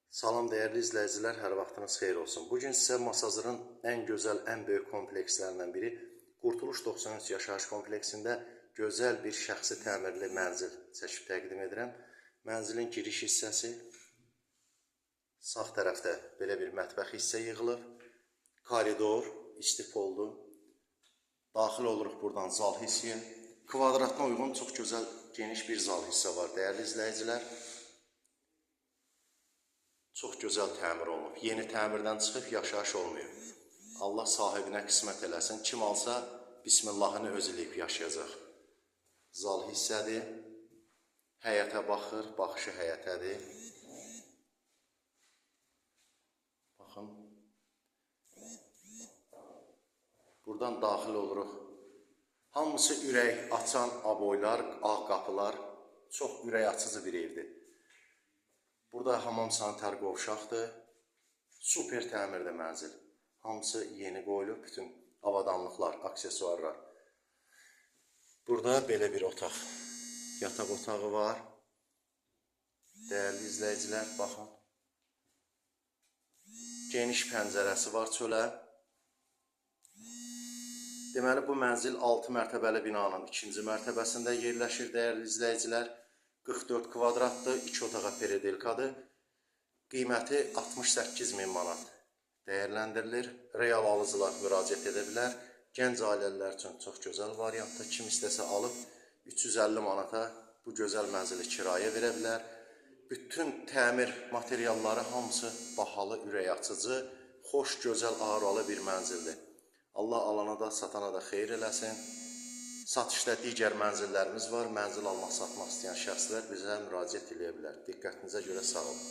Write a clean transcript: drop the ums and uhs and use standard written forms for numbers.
Salam dəyərli izləyicilər, hər vaxtınız xeyir olsun. Bugün sizə Masazırın ən gözəl, ən böyük komplekslərindən biri Qurtuluş 93 yaşayış kompleksində gözəl bir şəxsi təmirli mənzil çəkib təqdim edirəm. Mənzilin giriş hissəsi, sağ tərəfdə belə bir mətbəx hissə yığılıb, koridor, istifoldu. Daxil oluruq buradan zal hissəyə. Kvadratına uyğun çox gözəl, geniş bir zal hissə var dəyərli izləyicilər. Çox gözəl təmir olunub. Yeni təmirdən çıxıb yaşayış olmuyor. Allah sahibinə qismət eləsin. Kim alsa, Bismillahını öz eləyib yaşayacaq. Zal hissədir. Həyətə baxır, baxışı həyətədir. Baxın. Buradan daxil oluruq. Hamısı ürək açan aboylar, ağ qapılar. Çox ürək açıcı bir evdir. Burada hamam sanitar qovşaqdır. Super təmirdə mənzil. Hamısı yeni qoyulub, bütün avadanlıqlar, aksesuarlar. Burada belə bir otaq. Yataq otağı var. Dəyərli izləyicilər, baxın. Geniş pəncərəsi var çölə. Deməli, bu mənzil 6 mərtəbəli binanın 2-ci mərtəbəsində yerləşir, dəyərli izləyicilər. 44 kvadratdır, 2 otağa peredelkadır. Qiyməti 68.000 manat dəyərləndirilir. Real alıcılar müraciət edə bilər. Gənc ailələr üçün çox gözəl variantdır. Kim istəsə alıb 350 manata bu gözəl mənzili kirayə verə bilər. Bütün təmir materialları hamısı bahalı, ürək açıcı, xoş, gözəl, ağralı bir mənzildir. Allah alana da, satana da xeyir eləsin. Satışda digər mənzillərimiz var. Mənzil almaq, satmaq istəyən şəxslər bizə müraciət edə bilər. Diqqətinizə görə sağ olun.